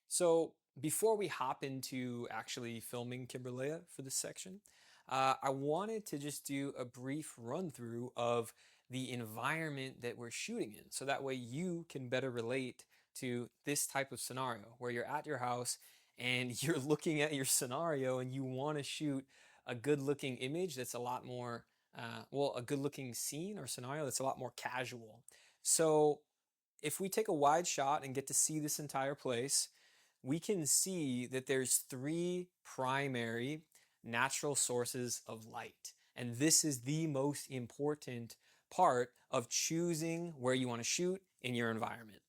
So before we hop into actually filming Kimberlea for this section, I wanted to just do a brief run through of the environment that we're shooting in. So that way you can better relate to this type of scenario where you're at your house and you're looking at your scenario and you want to shoot a good looking image that's a lot more, a good looking scene or scenario that's a lot more casual. So if we take a wide shot and get to see this entire place, we can see that there's three primary natural sources of light. And this is the most important part of choosing where you want to shoot in your environment.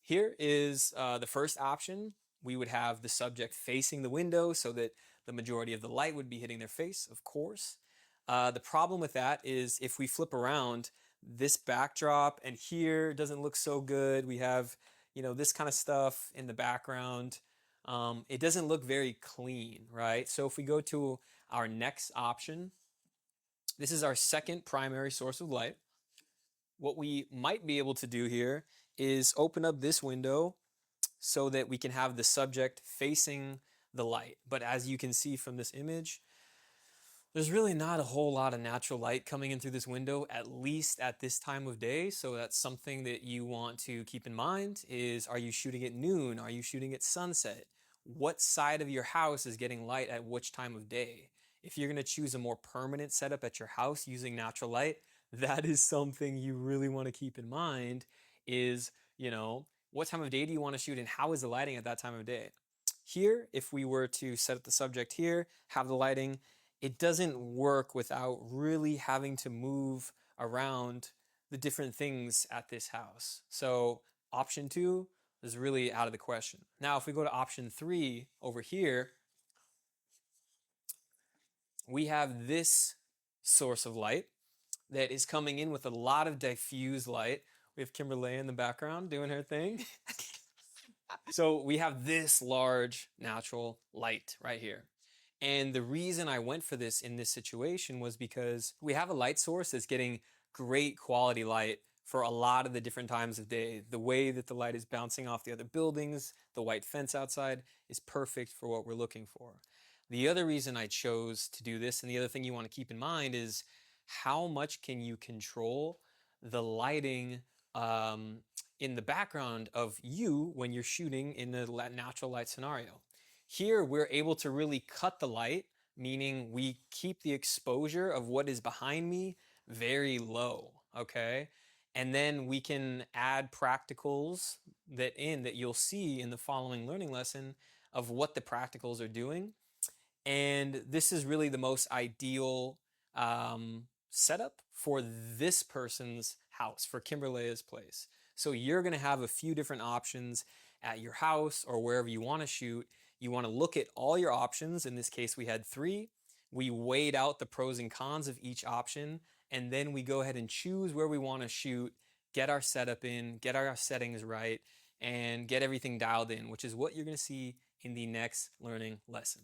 Here is the first option. We would have the subject facing the window so that the majority of the light would be hitting their face, of course. The problem with that is if we flip around, this backdrop and here doesn't look so good. We have, this kind of stuff in the background. It doesn't look very clean, right? So if we go to our next option, this is our second primary source of light. What we might be able to do here is open up this window so that we can have the subject facing the light. But as you can see from this image, there's really not a whole lot of natural light coming in through this window, at least at this time of day. So that's something that you want to keep in mind is, are you shooting at noon? Are you shooting at sunset? What side of your house is getting light at which time of day? If you're going to choose a more permanent setup at your house using natural light, that is something you really want to keep in mind is, what time of day do you want to shoot and how is the lighting at that time of day? Here, if we were to set up the subject here, have the lighting, it doesn't work without really having to move around the different things at this house. So option two is really out of the question. Now, if we go to option three over here, we have this source of light that is coming in with a lot of diffuse light. We have Kimberly in the background doing her thing. So we have this large natural light right here. And the reason I went for this in this situation was because we have a light source that's getting great quality light for a lot of the different times of day. The way that the light is bouncing off the other buildings, the white fence outside is perfect for what we're looking for. The other reason I chose to do this, and the other thing you want to keep in mind is how much can you control the lighting in the background of you when you're shooting in the natural light scenario. Here, we're able to really cut the light, meaning we keep the exposure of what is behind me very low, okay? And then we can add practicals that you'll see in the following learning lesson of what the practicals are doing. And this is really the most ideal setup for this person's house, for Kimberlea's place. So you're going to have a few different options at your house or wherever you want to shoot. You want to look at all your options. In this case, we had three. We weighed out the pros and cons of each option, and then we go ahead and choose where we want to shoot, get our setup in, get our settings right, and get everything dialed in, which is what you're going to see in the next learning lesson.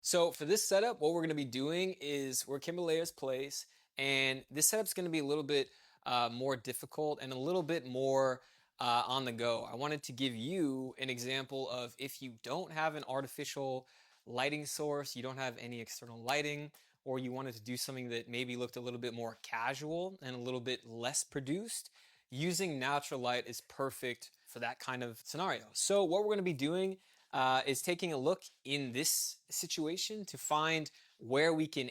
So for this setup, what we're going to be doing is we're Kimbalea's place, and this setup's going to be a little bit more difficult and a little bit more on the go. I wanted to give you an example of if you don't have an artificial lighting source, you don't have any external lighting, or you wanted to do something that maybe looked a little bit more casual and a little bit less produced, using natural light is perfect for that kind of scenario. So what we're going to be doing is taking a look in this situation to find where we can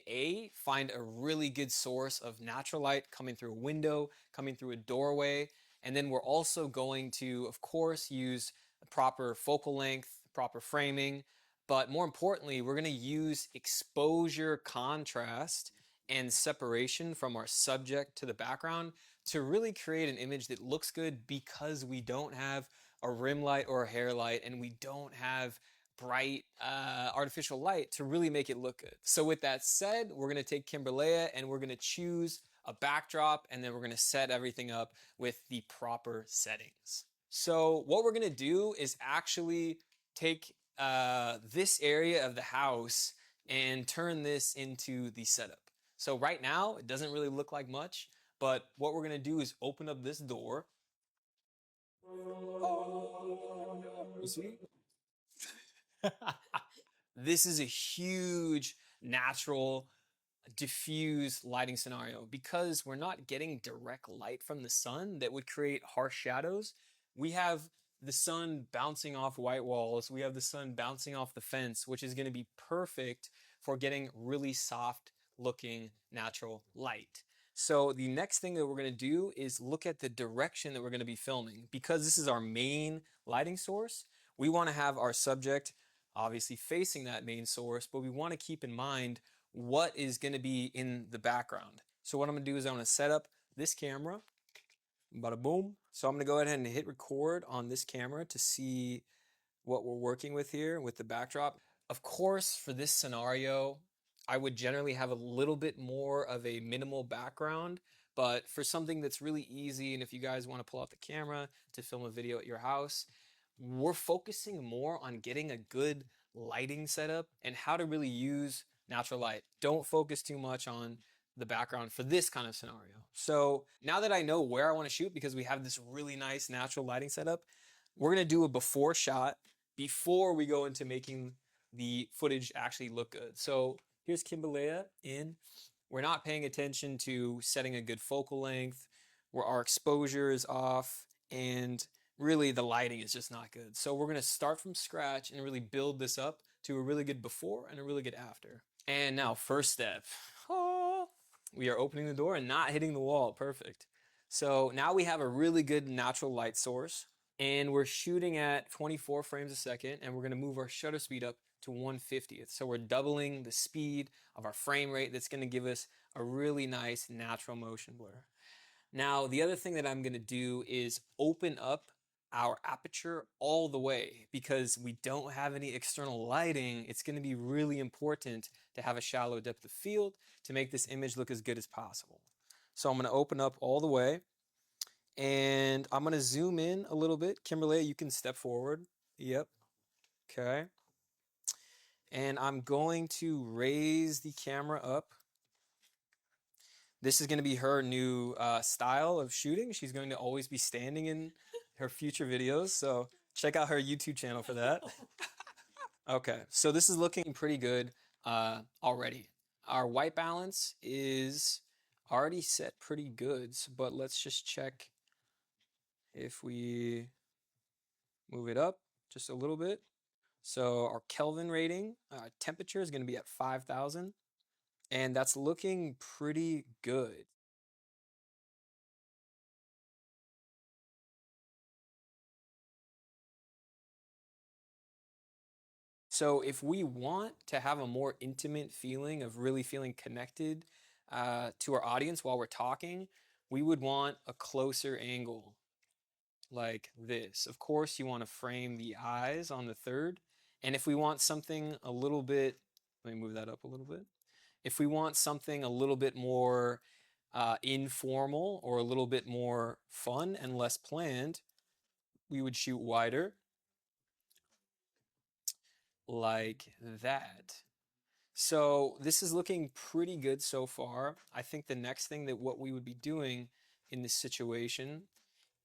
find a really good source of natural light coming through a window, coming through a doorway. And then we're also going to, of course, use proper focal length, proper framing. But more importantly, we're going to use exposure contrast and separation from our subject to the background to really create an image that looks good because we don't have a rim light or a hair light and we don't have bright artificial light to really make it look good. So with that said, we're going to take Kimberlea and we're going to choose a backdrop and then we're going to set everything up with the proper settings. So what we're going to do is actually take this area of the house and turn this into the setup. So right now, it doesn't really look like much, but what we're gonna do is open up this door. Oh, you see? This is a huge natural diffuse lighting scenario because we're not getting direct light from the sun that would create harsh shadows. We have the sun bouncing off white walls. We have the sun bouncing off the fence, which is going to be perfect for getting really soft looking natural light. So the next thing that we're going to do is look at the direction that we're going to be filming. Because this is our main lighting source, we want to have our subject obviously facing that main source, but we want to keep in mind what is going to be in the background. So what I'm going to do is I'm going to set up this camera. Bada boom. So I'm going to go ahead and hit record on this camera to see what we're working with here with the backdrop. Of course, for this scenario, I would generally have a little bit more of a minimal background, but for something that's really easy, and if you guys want to pull out the camera to film a video at your house, we're focusing more on getting a good lighting setup and how to really use natural light. Don't focus too much on the background for this kind of scenario. So now that I know where I want to shoot, because we have this really nice natural lighting setup, we're going to do a before shot before we go into making the footage actually look good. So here's Kimberlea in. We're not paying attention to setting a good focal length, where our exposure is off, and really the lighting is just not good. So we're going to start from scratch and really build this up to a really good before and a really good after. And now, first step. Oh, we are opening the door and not hitting the wall. Perfect. So now we have a really good natural light source, and we're shooting at 24 frames a second, and we're going to move our shutter speed up to 1/50th. So we're doubling the speed of our frame rate. That's going to give us a really nice natural motion blur. Now, the other thing that I'm going to do is open up our aperture all the way because we don't have any external lighting. It's going to be really important to have a shallow depth of field to make this image look as good as possible. So I'm going to open up all the way, and I'm going to zoom in a little bit. Kimberly, you can step forward. Yep. Okay. And I'm going to raise the camera up. This is going to be her new style of shooting. She's going to always be standing in her future videos. So check out her YouTube channel for that. Okay, so this is looking pretty good already. Our white balance is already set pretty good, but let's just check if we move it up just a little bit. So our Kelvin rating, temperature is going to be at 5,000, and that's looking pretty good. So if we want to have a more intimate feeling of really feeling connected to our audience while we're talking, we would want a closer angle like this. Of course, you want to frame the eyes on the third. And if we want something a little bit, let me move that up a little bit. If we want something a little bit more informal or a little bit more fun and less planned, we would shoot wider like that. So this is looking pretty good so far. I think the next thing that what we would be doing in this situation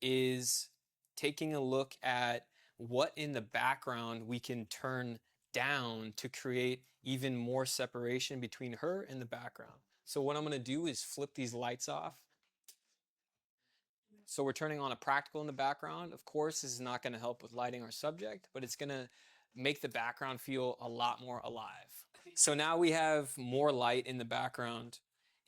is taking a look at what in the background we can turn down to create even more separation between her and the background. So what I'm going to do is flip these lights off. So we're turning on a practical in the background. Of course, this is not going to help with lighting our subject, but it's going to make the background feel a lot more alive. So now we have more light in the background.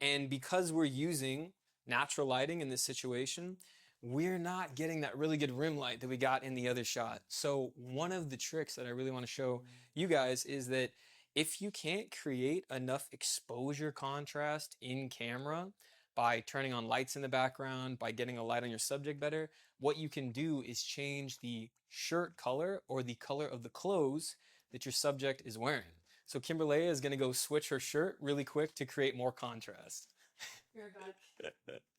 And because we're using natural lighting in this situation, we're not getting that really good rim light that we got in the other shot. So one of the tricks that I really want to show you guys is that if you can't create enough exposure contrast in camera by turning on lights in the background, by getting a light on your subject better, what you can do is change the shirt color or the color of the clothes that your subject is wearing. So Kimberlea is going to go switch her shirt really quick to create more contrast.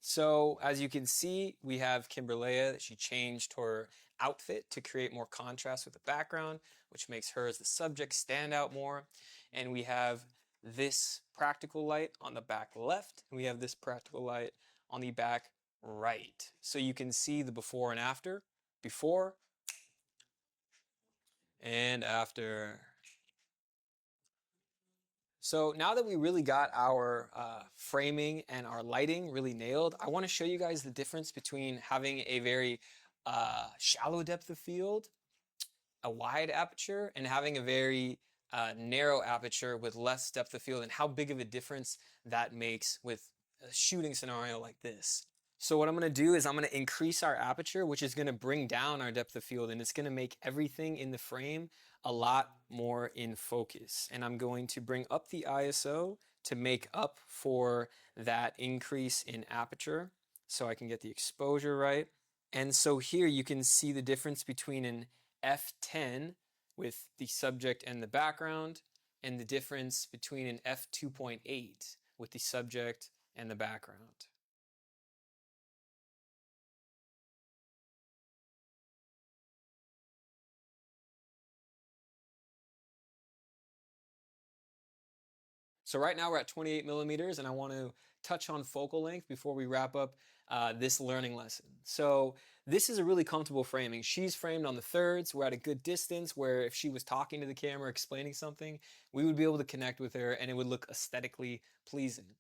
So as you can see, we have Kimberlea. She changed her outfit to create more contrast with the background, which makes her as the subject stand out more. And we have this practical light on the back left, and we have this practical light on the back right. So you can see the before and after, before and after. So now that we really got our framing and our lighting really nailed, I want to show you guys the difference between having a very shallow depth of field, a wide aperture, and having a very narrow aperture with less depth of field, and how big of a difference that makes with a shooting scenario like this. So what I'm going to do is I'm going to increase our aperture, which is going to bring down our depth of field, and it's going to make everything in the frame a lot more in focus. And I'm going to bring up the ISO to make up for that increase in aperture so I can get the exposure right. And so here you can see the difference between an f10 with the subject and the background, and the difference between an f2.8 with the subject and the background. So right now we're at 28 millimeters, and I want to touch on focal length before we wrap up this learning lesson. So this is a really comfortable framing. She's framed on the thirds. We're at a good distance where if she was talking to the camera, explaining something, we would be able to connect with her and it would look aesthetically pleasing.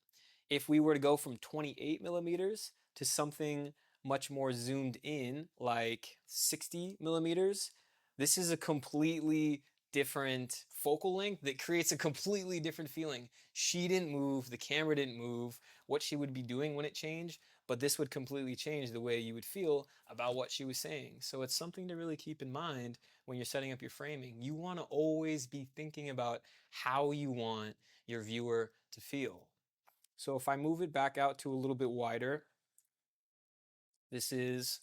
If we were to go from 28 millimeters to something much more zoomed in, like 60 millimeters, this is a completely different focal length that creates a completely different feeling. She didn't move, the camera didn't move, what she would be doing when it changed, but this would completely change the way you would feel about what she was saying. So it's something to really keep in mind when you're setting up your framing. You want to always be thinking about how you want your viewer to feel. So if I move it back out to a little bit wider, this is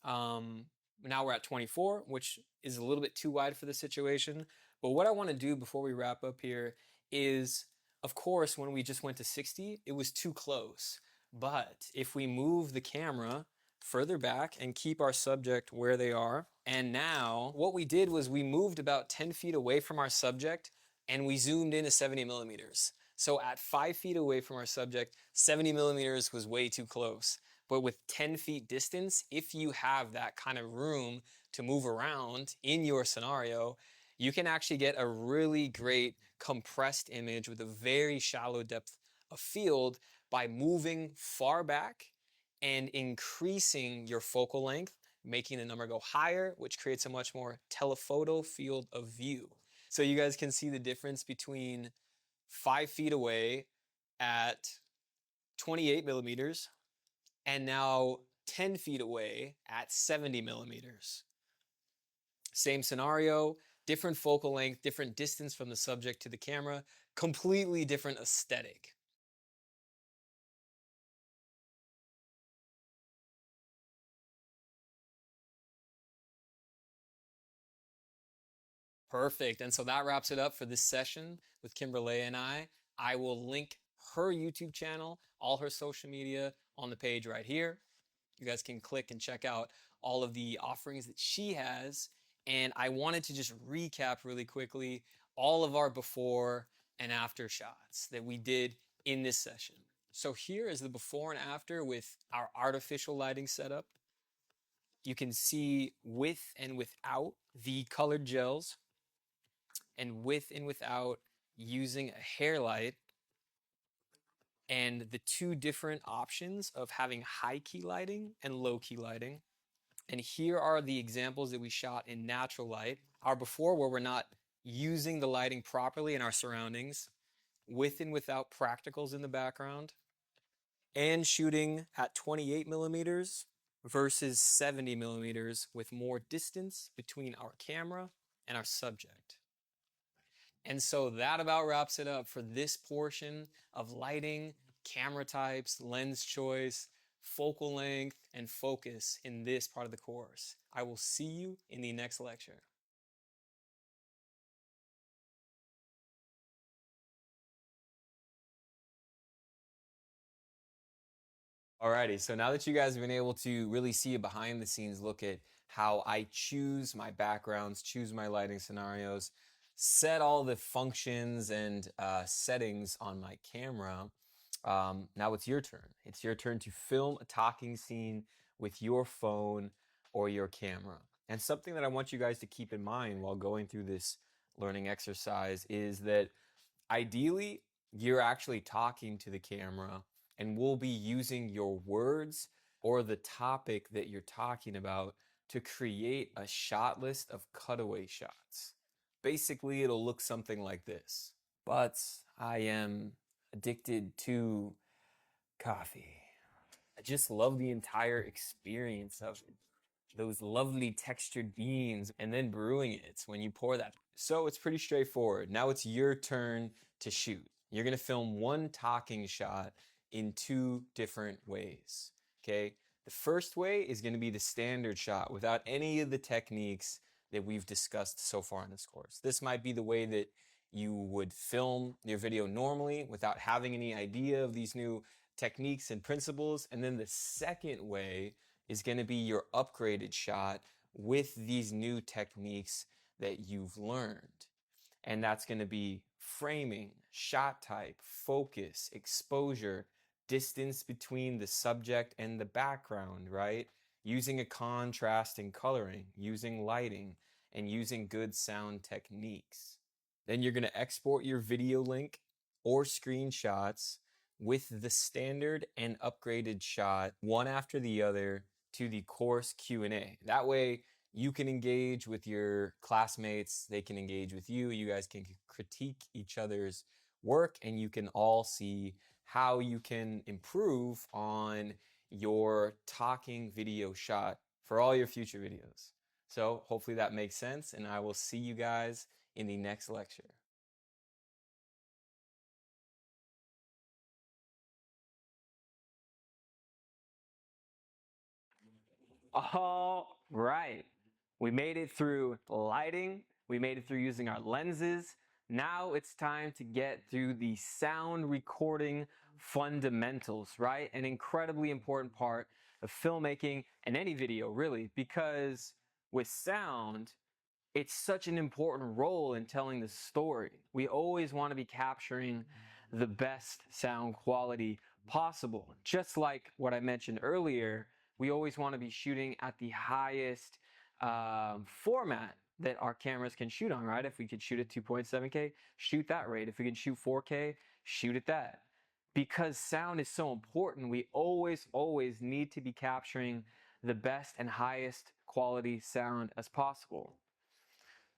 now we're at 24, which is a little bit too wide for the situation. But what I want to do before we wrap up here is, of course, when we just went to 60, it was too close. But if we move the camera further back and keep our subject where they are, and now what we did was we moved about 10 feet away from our subject and we zoomed in to 70 millimeters. So at 5 feet away from our subject, 70 millimeters was way too close. But with 10 feet distance, if you have that kind of room to move around in your scenario, you can actually get a really great compressed image with a very shallow depth of field by moving far back and increasing your focal length, making the number go higher, which creates a much more telephoto field of view. So you guys can see the difference between 5 feet away at 28 millimeters and now 10 feet away at 70 millimeters. Same scenario, different focal length, different distance from the subject to the camera, completely different aesthetic. Perfect. And so that wraps it up for this session with Kimberlea and I. I will link her YouTube channel, all her social media on the page right here. You guys can click and check out all of the offerings that she has. And I wanted to just recap really quickly all of our before and after shots that we did in this session. So here is the before and after with our artificial lighting setup. You can see with and without the colored gels, and with and without using a hair light, and the two different options of having high key lighting and low key lighting. And here are the examples that we shot in natural light. Our before, where we're not using the lighting properly in our surroundings, with and without practicals in the background, and shooting at 28 millimeters versus 70 millimeters with more distance between our camera and our subject. And so that about wraps it up for this portion of lighting, camera types, lens choice, focal length, and focus in this part of the course. I will see you in the next lecture. Alrighty, so now that you guys have been able to really see a behind the scenes look at how I choose my backgrounds, choose my lighting scenarios, set all the functions and settings on my camera. Now it's your turn. It's your turn to film a talking scene with your phone or your camera. And something that I want you guys to keep in mind while going through this learning exercise is that ideally you're actually talking to the camera and we'll be using your words or the topic that you're talking about to create a shot list of cutaway shots. Basically, it'll look something like this. But I am addicted to coffee. I just love the entire experience of it. Those lovely textured beans and then brewing it when you pour that. So it's pretty straightforward. Now it's your turn to shoot. You're gonna film one talking shot in two different ways, okay? The first way is gonna be the standard shot without any of the techniques that we've discussed so far in this course. This might be the way that you would film your video normally without having any idea of these new techniques and principles. And then the second way is going to be your upgraded shot with these new techniques that you've learned. And that's going to be framing, shot type, focus, exposure, distance between the subject and the background, right? Using a contrast in coloring, using lighting, and using good sound techniques. Then you're going to export your video link or screenshots with the standard and upgraded shot, one after the other, to the course Q&A. That way you can engage with your classmates, they can engage with you, you guys can critique each other's work, and you can all see how you can improve on your talking video shot for all your future videos. So hopefully that makes sense, and I will see you guys in the next lecture. All right. We made it through lighting. We made it through using our lenses. Now it's time to get through the sound recording fundamentals, right? An incredibly important part of filmmaking and any video, really, because with sound, it's such an important role in telling the story. We always want to be capturing the best sound quality possible. Just like what I mentioned earlier, we always want to be shooting at the highest format that our cameras can shoot on, right? If we could shoot at 2.7K, shoot that rate. If we can shoot 4K, shoot at that. Because sound is so important, we always need to be capturing the best and highest quality sound as possible.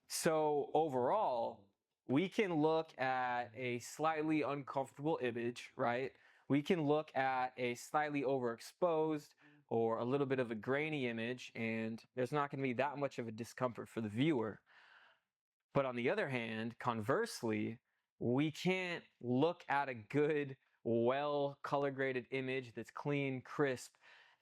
So overall, we can look at a slightly uncomfortable image, right? We can look at a slightly overexposed or a little bit of a grainy image, and there's not going to be that much of a discomfort for the viewer. But on the other hand, conversely, we can't look at a good, well color graded image that's clean, crisp,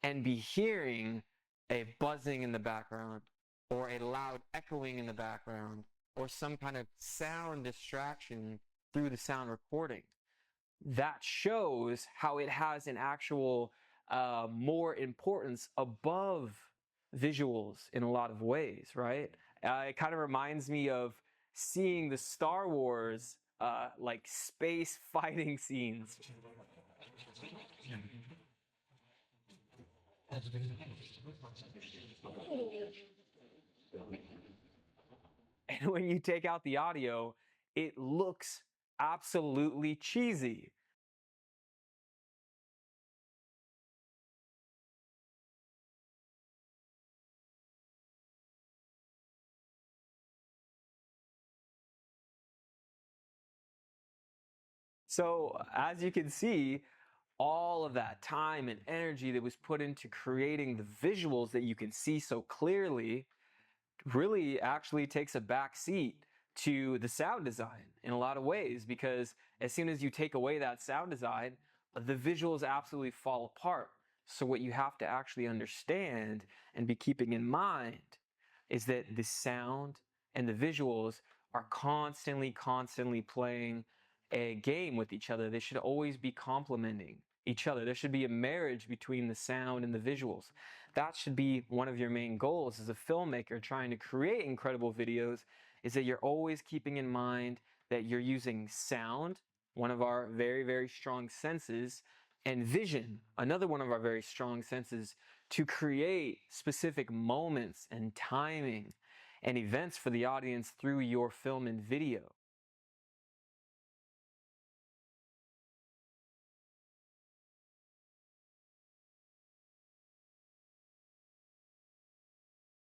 and be hearing a buzzing in the background or a loud echoing in the background or some kind of sound distraction through the sound recording. That shows how it has an actual more importance above visuals in a lot of ways, right? It kind of reminds me of seeing the Star Wars like space fighting scenes. And when you take out the audio, it looks absolutely cheesy. So as you can see, all of that time and energy that was put into creating the visuals that you can see so clearly really actually takes a back seat to the sound design in a lot of ways, because as soon as you take away that sound design, the visuals absolutely fall apart. So what you have to actually understand and be keeping in mind is that the sound and the visuals are constantly playing a game with each other. They should always be complementing each other. There should be a marriage between the sound and the visuals. That should be one of your main goals as a filmmaker trying to create incredible videos, is that you're always keeping in mind that you're using sound, one of our very, very strong senses, and vision, another one of our very strong senses, to create specific moments and timing and events for the audience through your film and video.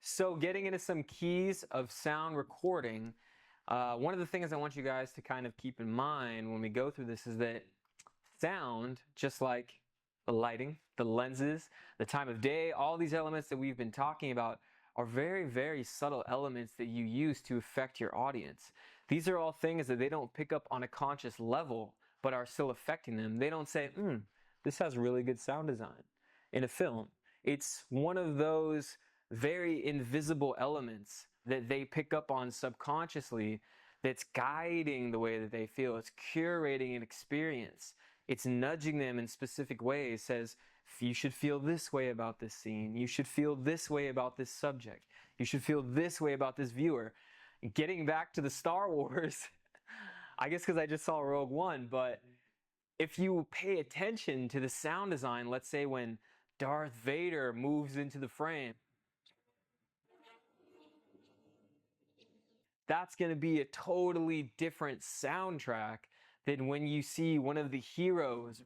So getting into some keys of sound recording, one of the things I want you guys to kind of keep in mind when we go through this is that sound, just like the lighting, the lenses, the time of day, all these elements that we've been talking about are very, very subtle elements that you use to affect your audience. These are all things that they don't pick up on a conscious level, but are still affecting them. They don't say, this has really good sound design in a film. It's one of those very invisible elements that they pick up on subconsciously that's guiding the way that they feel. It's curating an experience. It's nudging them in specific ways, says, you should feel this way about this scene. You should feel this way about this subject. You should feel this way about this viewer. Getting back to the Star Wars, I guess because I just saw Rogue One, but if you pay attention to the sound design, let's say when Darth Vader moves into the frame, that's going to be a totally different soundtrack than when you see one of the heroes.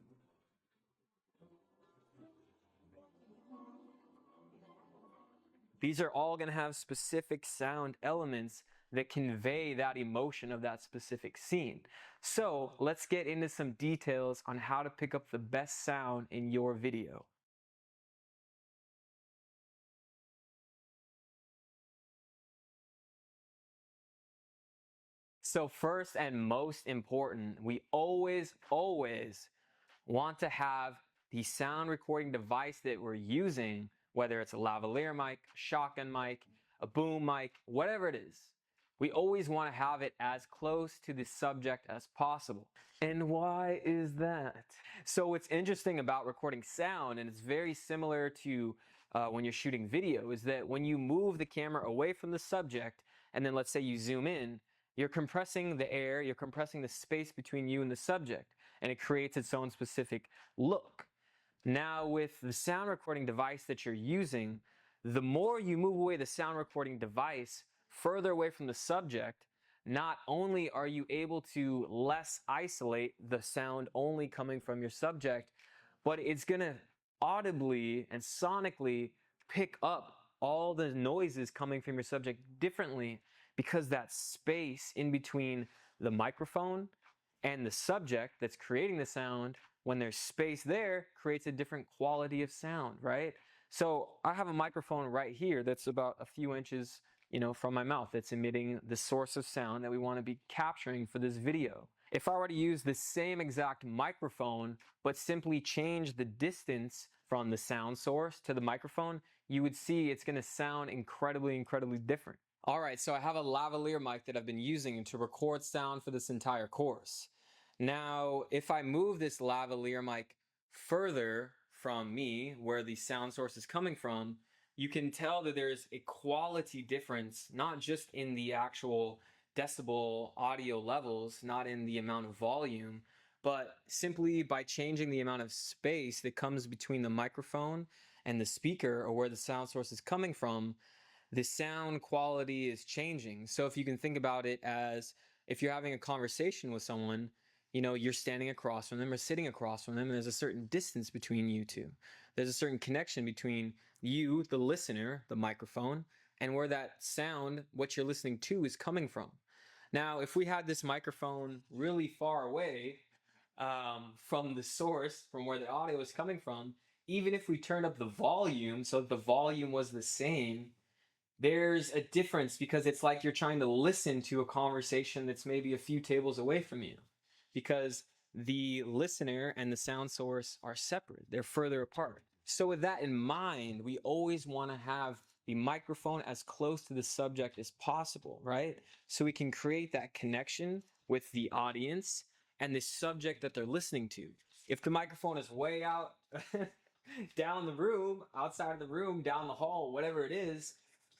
These are all going to have specific sound elements that convey that emotion of that specific scene. So let's get into some details on how to pick up the best sound in your video. So first and most important, we always want to have the sound recording device that we're using, whether it's a lavalier mic, a shotgun mic, a boom mic, whatever it is. We always want to have it as close to the subject as possible. And why is that? So what's interesting about recording sound, and it's very similar to when you're shooting video, is that when you move the camera away from the subject, and then let's say you zoom in, you're compressing the air, you're compressing the space between you and the subject, and it creates its own specific look. Now with the sound recording device that you're using, the more you move away the sound recording device further away from the subject, not only are you able to less isolate the sound only coming from your subject, but it's going to audibly and sonically pick up all the noises coming from your subject differently, because that space in between the microphone and the subject that's creating the sound, when there's space there, creates a different quality of sound, right? So I have a microphone right here that's about a few inches, from my mouth, that's emitting the source of sound that we want to be capturing for this video. If I were to use the same exact microphone, but simply change the distance from the sound source to the microphone, you would see it's going to sound incredibly, incredibly different. All right, so I have a lavalier mic that I've been using to record sound for this entire course. Now, if I move this lavalier mic further from me, where the sound source is coming from, you can tell that there's a quality difference, not just in the actual decibel audio levels, not in the amount of volume, but simply by changing the amount of space that comes between the microphone and the speaker, or where the sound source is coming from, the sound quality is changing. So if you can think about it as if you're having a conversation with someone, you're standing across from them or sitting across from them, and there's a certain distance between you two. There's a certain connection between you, the listener, the microphone, and where that sound, what you're listening to, is coming from. Now, if we had this microphone really far away from the source, from where the audio is coming from, even if we turned up the volume so the volume was the same, there's a difference, because it's like you're trying to listen to a conversation that's maybe a few tables away from you, because the listener and the sound source are separate. They're further apart. So with that in mind, we always want to have the microphone as close to the subject as possible, right? So we can create that connection with the audience and the subject that they're listening to. If the microphone is way out down the room, outside of the room, down the hall, whatever it is,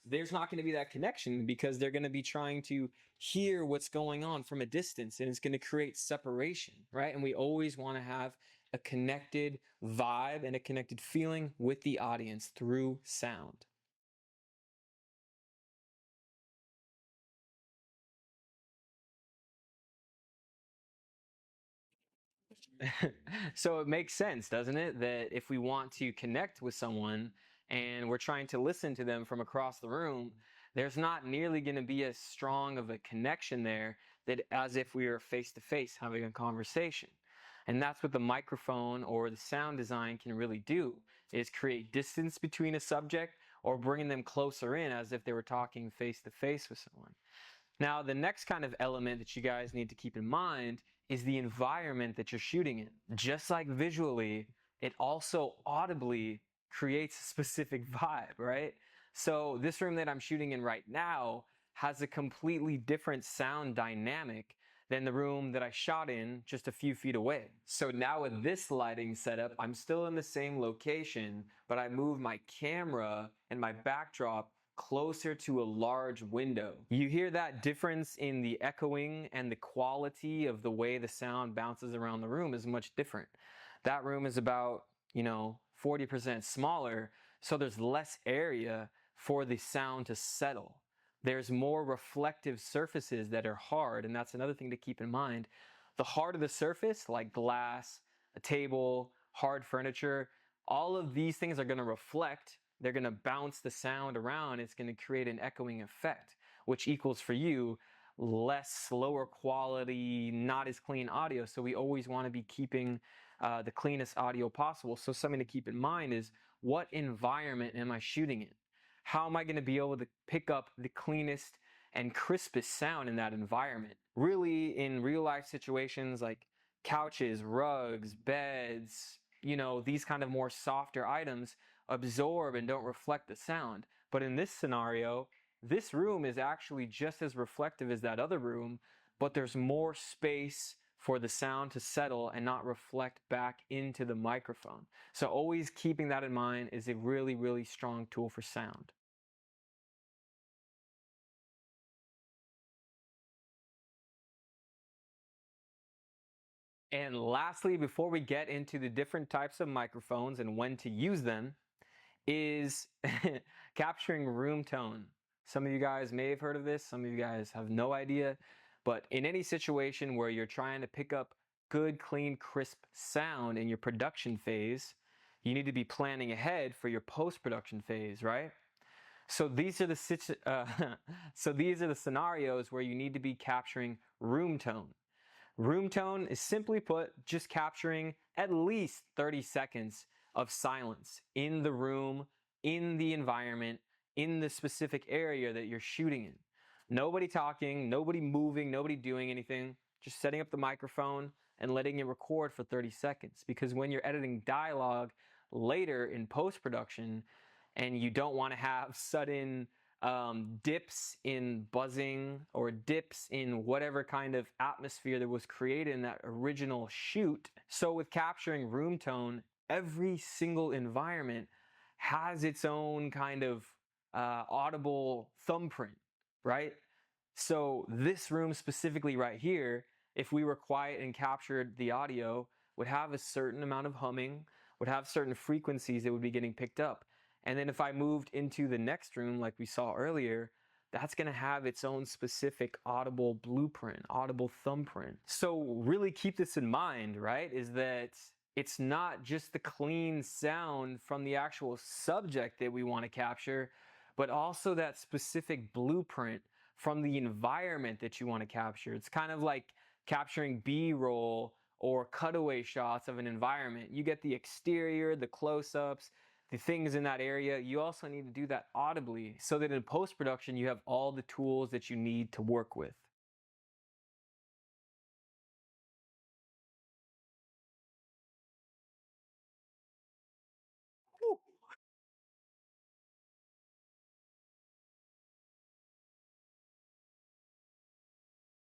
there's not going to be that connection because they're going to be trying to hear what's going on from a distance, and it's going to create separation, right? And we always want to have a connected vibe and a connected feeling with the audience through sound. So it makes sense, doesn't it? That if we want to connect with someone and we're trying to listen to them from across the room, there's not nearly going to be as strong of a connection there that as if we were face to face having a conversation. And that's what the microphone or the sound design can really do, is create distance between a subject or bringing them closer in as if they were talking face to face with someone. Now, the next kind of element that you guys need to keep in mind is the environment that you're shooting in. Just like visually, it also audibly creates a specific vibe, right? So this room that I'm shooting in right now has a completely different sound dynamic than the room that I shot in just a few feet away. So now with this lighting setup, I'm still in the same location, but I move my camera and my backdrop closer to a large window. You hear that difference in the echoing, and the quality of the way the sound bounces around the room is much different. That room is about, 40% smaller, so there's less area for the sound to settle. There's more reflective surfaces that are hard, and that's another thing to keep in mind. The harder the surface, like glass, a table, hard furniture, all of these things are going to reflect. They're going to bounce the sound around. It's going to create an echoing effect, which equals for you less, lower quality, not as clean audio. So we always want to be keeping the cleanest audio possible. So something to keep in mind is, what environment am I shooting in? How am I going to be able to pick up the cleanest and crispest sound in that environment? Really, in real life situations like couches, rugs, beds, these kind of more softer items absorb and don't reflect the sound. But in this scenario, this room is actually just as reflective as that other room, but there's more space for the sound to settle and not reflect back into the microphone. So always keeping that in mind is a really, really strong tool for sound. And lastly, before we get into the different types of microphones and when to use them, is capturing room tone. Some of you guys may have heard of this, some of you guys have no idea, but in any situation where you're trying to pick up good, clean, crisp sound in your production phase, you need to be planning ahead for your post-production phase, right? So these are the scenarios where you need to be capturing room tone. Room tone is, simply put, just capturing at least 30 seconds of silence in the room, in the environment, in the specific area that you're shooting in. Nobody talking, nobody moving, nobody doing anything, just setting up the microphone and letting it record for 30 seconds. Because when you're editing dialogue later in post-production and you don't want to have sudden dips in buzzing or dips in whatever kind of atmosphere that was created in that original shoot. So with capturing room tone, every single environment has its own kind of audible thumbprint, right? So this room specifically right here, if we were quiet and captured the audio, would have a certain amount of humming, would have certain frequencies that would be getting picked up. And then if I moved into the next room like we saw earlier, that's going to have its own specific audible blueprint, audible thumbprint. So really keep this in mind, right? Is that it's not just the clean sound from the actual subject that we want to capture, but also that specific blueprint from the environment that you want to capture. It's kind of like capturing B-roll or cutaway shots of an environment. You get the exterior, the close-ups, the things in that area. You also need to do that audibly so that in post-production you have all the tools that you need to work with.